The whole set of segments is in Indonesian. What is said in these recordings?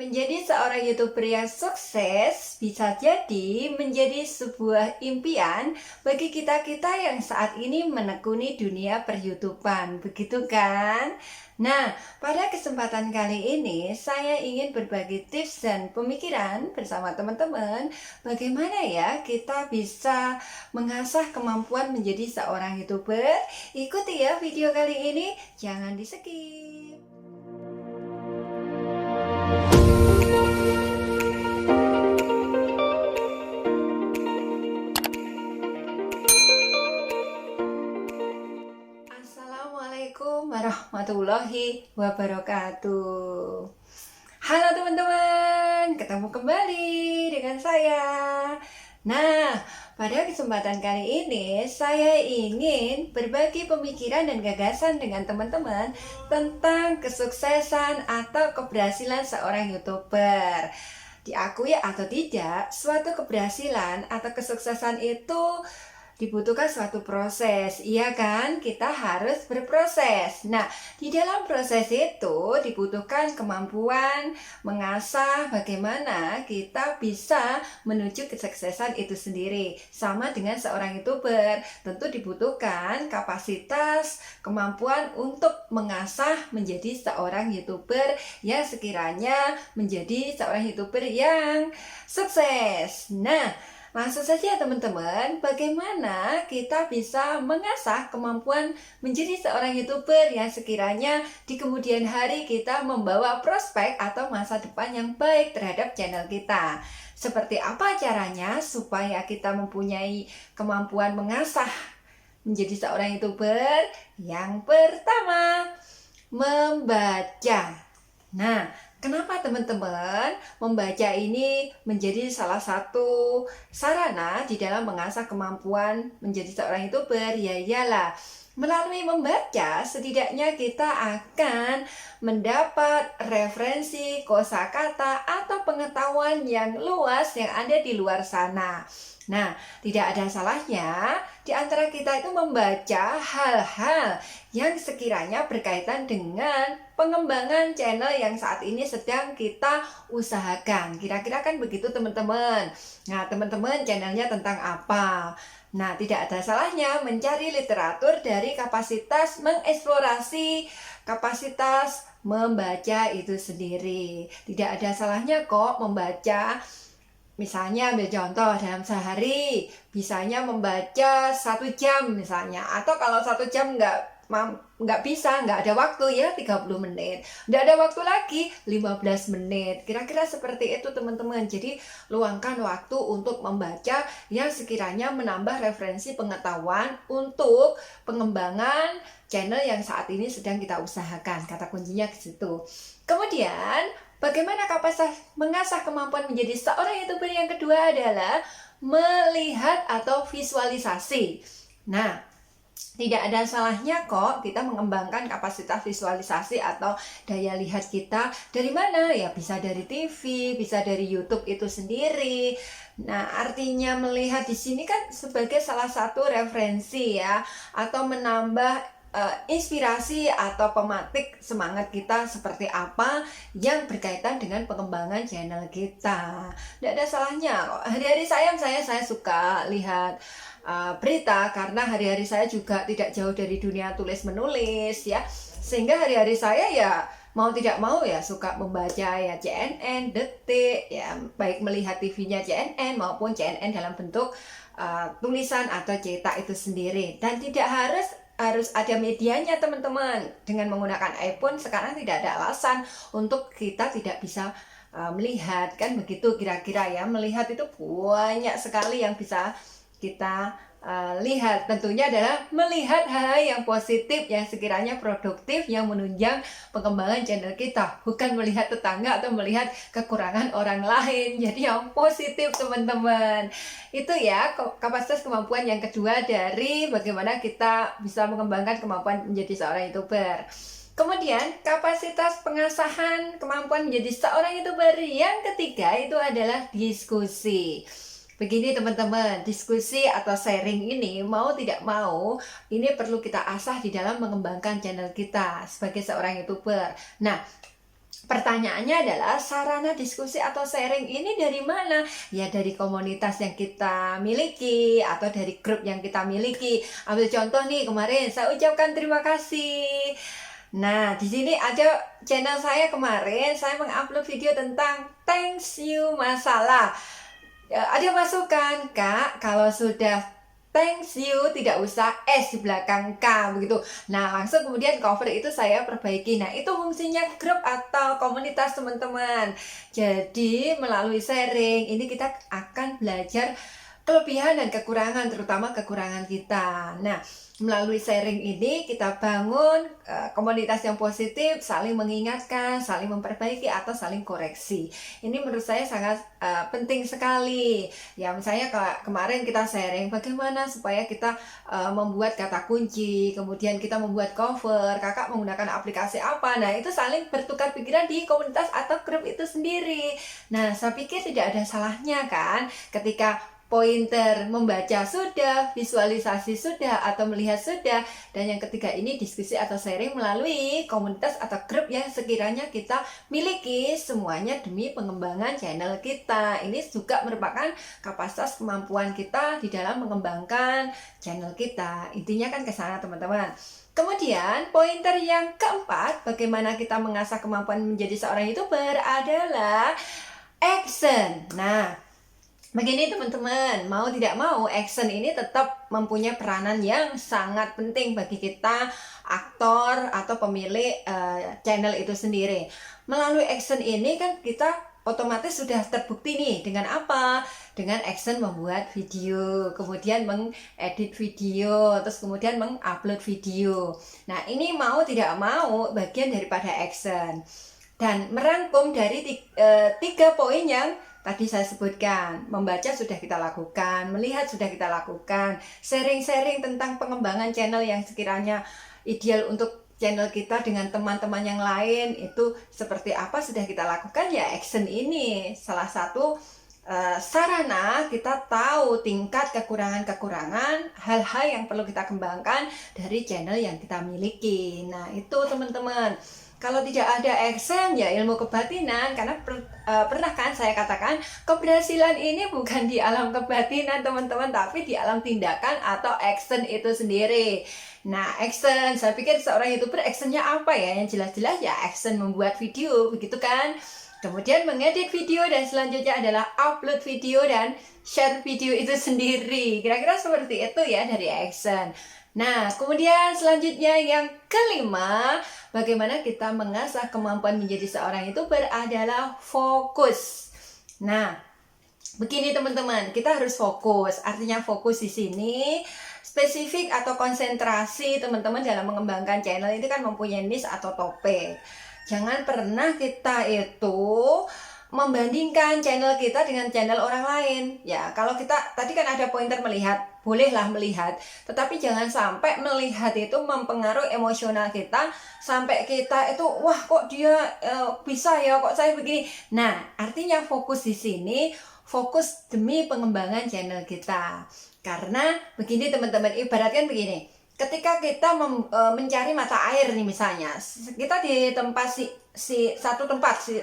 Menjadi seorang YouTuber yang sukses bisa jadi menjadi sebuah impian bagi kita-kita yang saat ini menekuni dunia per-YouTuban, begitu kan? Nah, pada kesempatan kali ini saya ingin berbagi tips dan pemikiran bersama teman-teman bagaimana ya kita bisa mengasah kemampuan menjadi seorang YouTuber. Ikuti ya video kali ini, jangan di-skip. Assalamualaikum warahmatullahi wabarakatuh. Halo teman-teman, ketemu kembali dengan saya. Nah, pada kesempatan kali ini saya ingin berbagi pemikiran dan gagasan dengan teman-teman tentang kesuksesan atau keberhasilan seorang YouTuber. Diakui atau tidak, suatu keberhasilan atau kesuksesan itu dibutuhkan suatu proses, iya kan? Kita harus berproses. Nah, di dalam proses itu dibutuhkan kemampuan mengasah bagaimana kita bisa menuju kesuksesan itu sendiri. Sama dengan seorang YouTuber, tentu dibutuhkan kapasitas, kemampuan untuk mengasah menjadi seorang YouTuber yang sekiranya menjadi seorang YouTuber yang sukses. Nah, langsung saja teman-teman, bagaimana kita bisa mengasah kemampuan menjadi seorang YouTuber yang sekiranya di kemudian hari kita membawa prospek atau masa depan yang baik terhadap channel kita. Seperti apa caranya supaya kita mempunyai kemampuan mengasah menjadi seorang YouTuber? Yang pertama, membaca. Nah, kenapa teman-teman membaca ini menjadi salah satu sarana di dalam mengasah kemampuan menjadi seorang YouTuber? Ya iyalah, melalui membaca setidaknya kita akan mendapat referensi, kosakata atau pengetahuan yang luas yang ada di luar sana. Nah, tidak ada salahnya di antara kita itu membaca hal-hal yang sekiranya berkaitan dengan pengembangan channel yang saat ini sedang kita usahakan. Kira-kira kan begitu teman-teman. Nah, teman-teman channelnya tentang apa? Nah, tidak ada salahnya mencari literatur dari kapasitas mengeksplorasi, kapasitas membaca itu sendiri. Tidak ada salahnya kok membaca. Misalnya ambil contoh dalam sehari bisanya membaca 1 jam misalnya, atau kalau 1 jam nggak bisa, nggak ada waktu ya 30 menit, nggak ada waktu lagi 15 menit, kira-kira seperti itu teman-teman. Jadi luangkan waktu untuk membaca yang sekiranya menambah referensi pengetahuan untuk pengembangan channel yang saat ini sedang kita usahakan. Kata kuncinya ke situ. Kemudian bagaimana kapasitas mengasah kemampuan menjadi seorang YouTuber yang kedua adalah melihat atau visualisasi. Nah, tidak ada salahnya kok kita mengembangkan kapasitas visualisasi atau daya lihat kita. Dari mana? Ya bisa dari TV, bisa dari YouTube itu sendiri. Nah, artinya melihat di sini kan sebagai salah satu referensi ya, atau menambah inspirasi atau pematik semangat kita seperti apa yang berkaitan dengan pengembangan channel kita. Tidak ada salahnya. Hari-hari saya suka lihat berita karena hari-hari saya juga tidak jauh dari dunia tulis menulis ya, sehingga hari-hari saya ya mau tidak mau ya suka membaca ya CNN, Detik ya, baik melihat TV-nya CNN maupun CNN dalam bentuk tulisan atau cetak itu sendiri. Dan tidak harus ada medianya teman-teman. Dengan menggunakan iPhone sekarang tidak ada alasan untuk kita tidak bisa melihat, kan begitu kira-kira ya. Melihat itu banyak sekali yang bisa kita lihat. Tentunya adalah melihat hal-hal yang positif yang sekiranya produktif yang menunjang pengembangan channel kita, bukan melihat tetangga atau melihat kekurangan orang lain. Jadi yang positif teman-teman. Itu ya kapasitas kemampuan yang kedua dari bagaimana kita bisa mengembangkan kemampuan menjadi seorang YouTuber. Kemudian kapasitas pengasahan kemampuan menjadi seorang YouTuber yang ketiga itu adalah diskusi. Begini teman-teman, diskusi atau sharing ini mau tidak mau ini perlu kita asah di dalam mengembangkan channel kita sebagai seorang YouTuber. Nah, Pertanyaannya adalah sarana diskusi atau sharing ini dari mana? Ya dari komunitas yang kita miliki atau dari grup yang kita miliki. Ambil contoh nih, kemarin saya ucapkan terima kasih. Nah, di sini ada channel saya kemarin, saya mengupload video tentang thanks you masalah. Ada masukan, Kak, kalau sudah thanks you tidak usah S di belakang K begitu. Nah, langsung kemudian cover itu saya perbaiki. Nah, itu fungsinya grup atau komunitas teman-teman. Jadi, melalui sharing ini kita akan belajar kelebihan dan kekurangan, terutama kekurangan kita. Nah, melalui sharing ini kita bangun komunitas yang positif, saling mengingatkan, saling memperbaiki atau saling koreksi. Ini menurut saya sangat penting sekali. Ya, misalnya kemarin kita sharing bagaimana supaya kita membuat kata kunci, kemudian kita membuat cover, kakak menggunakan aplikasi apa. Nah, itu saling bertukar pikiran di komunitas atau grup itu sendiri. Nah, saya pikir tidak ada salahnya kan ketika pointer membaca sudah, visualisasi sudah, atau melihat sudah. Dan yang ketiga ini diskusi atau sharing melalui komunitas atau grup yang sekiranya kita miliki, semuanya demi pengembangan channel kita. Ini juga merupakan kapasitas kemampuan kita di dalam mengembangkan channel kita. Intinya kan ke sana teman-teman. Kemudian pointer yang keempat, bagaimana kita mengasah kemampuan menjadi seorang YouTuber adalah action. Nah, begini teman-teman, mau tidak mau action ini tetap mempunyai peranan yang sangat penting bagi kita aktor atau pemilik channel itu sendiri. Melalui action ini kan kita otomatis sudah terbukti nih dengan apa? Dengan action membuat video, kemudian mengedit video, terus kemudian mengupload video. Nah, ini mau tidak mau bagian daripada action. Dan merangkum dari tiga poin yang tadi saya sebutkan. Membaca sudah kita lakukan, melihat sudah kita lakukan, sharing-sharing tentang pengembangan channel yang sekiranya ideal untuk channel kita dengan teman-teman yang lain itu seperti apa sudah kita lakukan. Ya, action ini salah satu sarana kita tahu tingkat kekurangan-kekurangan, hal-hal yang perlu kita kembangkan dari channel yang kita miliki. Nah, itu teman-teman. Kalau tidak ada action, ya ilmu kebatinan. Karena pernah kan saya katakan, keberhasilan ini bukan di alam kebatinan teman-teman, tapi di alam tindakan atau action itu sendiri. Nah, action, saya pikir seorang YouTuber actionnya apa ya? Yang jelas-jelas ya action membuat video, begitu kan? Kemudian mengedit video, dan selanjutnya adalah upload video dan share video itu sendiri. Kira-kira seperti itu ya dari action. Nah, kemudian selanjutnya yang kelima, bagaimana kita mengasah kemampuan menjadi seorang YouTuber adalah fokus. Nah, begini teman-teman, kita harus fokus. Artinya fokus di sini spesifik atau konsentrasi teman-teman dalam mengembangkan channel itu kan mempunyai niche atau topik. Jangan pernah kita itu membandingkan channel kita dengan channel orang lain. Ya, kalau kita tadi kan ada pointer melihat, bolehlah melihat, tetapi jangan sampai melihat itu mempengaruhi emosional kita sampai kita itu wah kok dia bisa ya, kok saya begini. Nah, artinya fokus di sini fokus demi pengembangan channel kita. Karena begini teman-teman, ibaratkan begini. Ketika kita mencari mata air nih misalnya, kita di tempat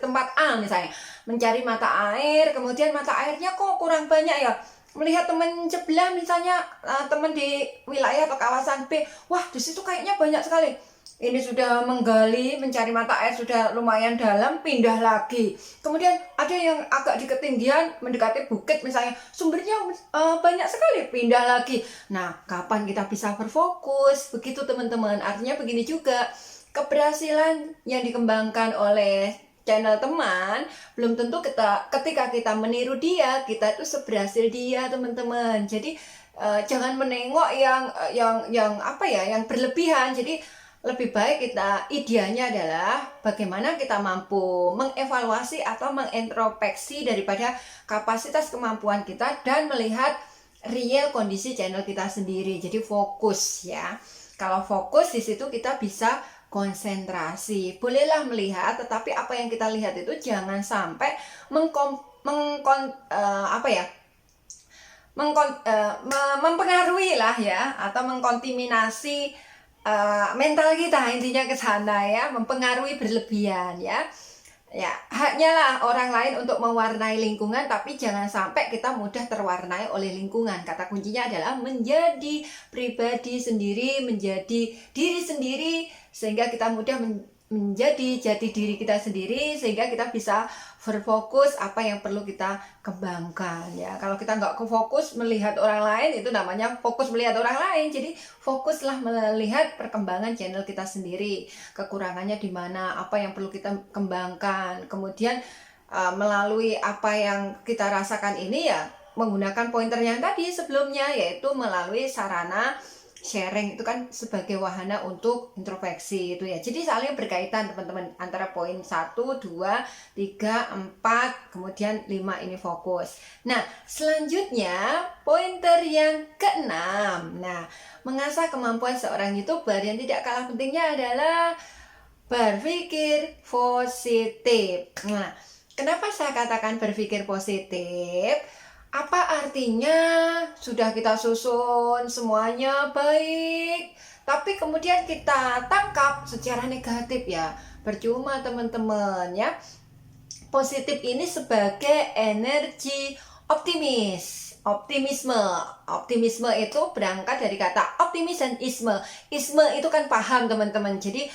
tempat A misalnya, mencari mata air, kemudian mata airnya kok kurang banyak ya. Melihat teman sebelah misalnya, teman di wilayah atau kawasan B, wah di situ kayaknya banyak sekali. Ini sudah menggali, mencari mata air sudah lumayan dalam, pindah lagi. Kemudian ada yang agak di ketinggian, mendekati bukit misalnya, sumbernya banyak sekali, pindah lagi. Nah, kapan kita bisa berfokus? Begitu teman-teman, artinya begini juga. Keberhasilan yang dikembangkan oleh channel teman, belum tentu ketika kita meniru dia, kita itu seberhasil dia teman-teman. Jadi, jangan menengok yang apa ya, yang berlebihan. Jadi, lebih baik kita idealnya adalah bagaimana kita mampu mengevaluasi atau mengintrospeksi daripada kapasitas kemampuan kita dan melihat real kondisi channel kita sendiri. Jadi fokus ya. Kalau fokus di situ kita bisa konsentrasi. Bolehlah melihat, tetapi apa yang kita lihat itu jangan sampai mempengaruhi lah ya, atau mengkontaminasi mental kita, intinya ke sana ya, mempengaruhi berlebihan ya. Ya, haknya lah orang lain untuk mewarnai lingkungan, tapi jangan sampai kita mudah terwarnai oleh lingkungan. Kata kuncinya adalah menjadi pribadi sendiri, menjadi diri sendiri, sehingga kita mudah menjadi jati diri kita sendiri, sehingga kita bisa berfokus apa yang perlu kita kembangkan. Ya, kalau kita nggak fokus melihat orang lain, itu namanya fokus melihat orang lain. Jadi fokuslah melihat perkembangan channel kita sendiri, kekurangannya di mana, apa yang perlu kita kembangkan. Kemudian melalui apa yang kita rasakan ini ya menggunakan pointer yang tadi sebelumnya, yaitu melalui sarana sharing itu kan sebagai wahana untuk introspeksi itu ya. Jadi saling berkaitan teman-teman, antara poin 1, 2, 3, 4, kemudian 5 ini fokus. Nah, selanjutnya pointer yang keenam. Nah, mengasah kemampuan seorang YouTuber yang tidak kalah pentingnya adalah berpikir positif. Nah, kenapa saya katakan berpikir positif? Apa artinya sudah kita susun semuanya baik, tapi kemudian kita tangkap secara negatif ya? Percuma teman-teman ya. Positif ini sebagai energi optimisme. Optimisme itu berangkat dari kata optimis dan isme. Isme itu kan paham teman-teman. Jadi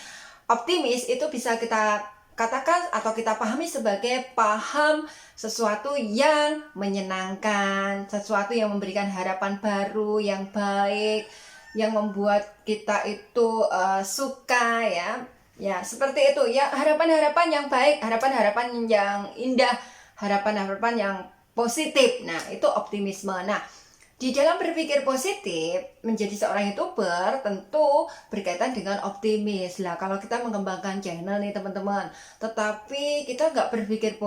optimis itu bisa kita katakan atau kita pahami sebagai paham sesuatu yang menyenangkan, sesuatu yang memberikan harapan baru, yang baik, yang membuat kita itu suka ya. Ya, seperti itu ya, harapan-harapan yang baik, harapan-harapan yang indah, harapan-harapan yang positif. Nah, itu optimisme. Nah, di dalam berpikir positif, menjadi seorang YouTuber tentu berkaitan dengan optimis. Lah, kalau kita mengembangkan channel nih teman-teman, tetapi kita nggak berpikir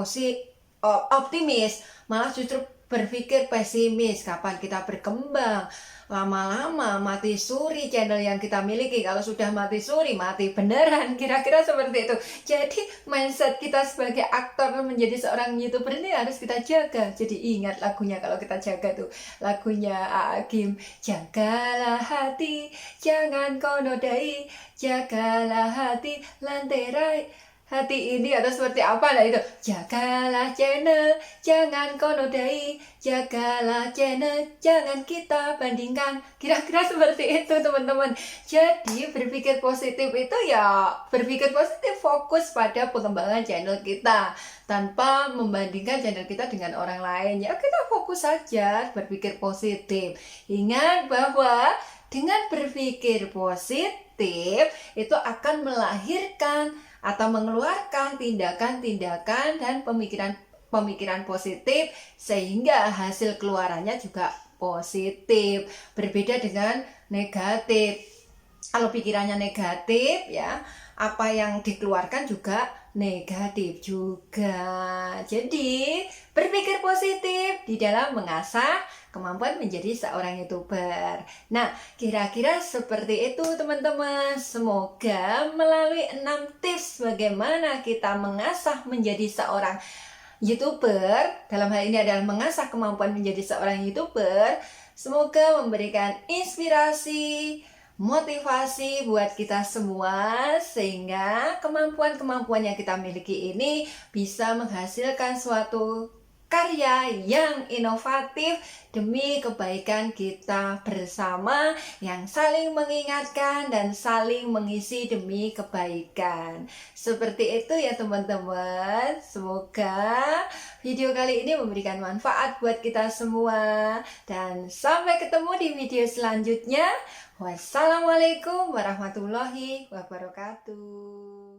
optimis, malah justru berpikir pesimis, kapan kita berkembang? Lama-lama mati suri channel yang kita miliki. Kalau sudah mati suri, mati beneran. Kira-kira seperti itu. Jadi mindset kita sebagai aktor menjadi seorang YouTuber ini harus kita jaga. Jadi ingat lagunya kalau kita jaga tuh. Lagunya Agim. Jagalah hati, jangan kau nodai. Jagalah hati, lanterai hati ini, atau seperti apa lah itu. Jagalah channel, jangan kau nodai. Jagalah channel, jangan kita bandingkan. Kira-kira seperti itu teman-teman. Jadi berpikir positif itu ya berpikir positif, fokus pada pengembangan channel kita tanpa membandingkan channel kita dengan orang lain. Ya kita fokus saja berpikir positif. Ingat bahwa dengan berpikir positif itu akan melahirkan atau mengeluarkan tindakan-tindakan dan pemikiran positif, sehingga hasil keluarannya juga positif, berbeda dengan negatif. Kalau pikirannya negatif ya, apa yang dikeluarkan juga negatif juga. Jadi berpikir positif di dalam mengasah kemampuan menjadi seorang YouTuber. Nah, kira-kira seperti itu teman-teman. Semoga melalui 6 tips bagaimana kita mengasah menjadi seorang YouTuber, dalam hal ini adalah mengasah kemampuan menjadi seorang YouTuber, semoga memberikan inspirasi, motivasi buat kita semua, sehingga kemampuan-kemampuan yang kita miliki ini bisa menghasilkan suatu karya yang inovatif demi kebaikan kita bersama, yang saling mengingatkan dan saling mengisi demi kebaikan. Seperti itu ya teman-teman. Semoga video kali ini memberikan manfaat buat kita semua, dan sampai ketemu di video selanjutnya. Wassalamualaikum warahmatullahi wabarakatuh.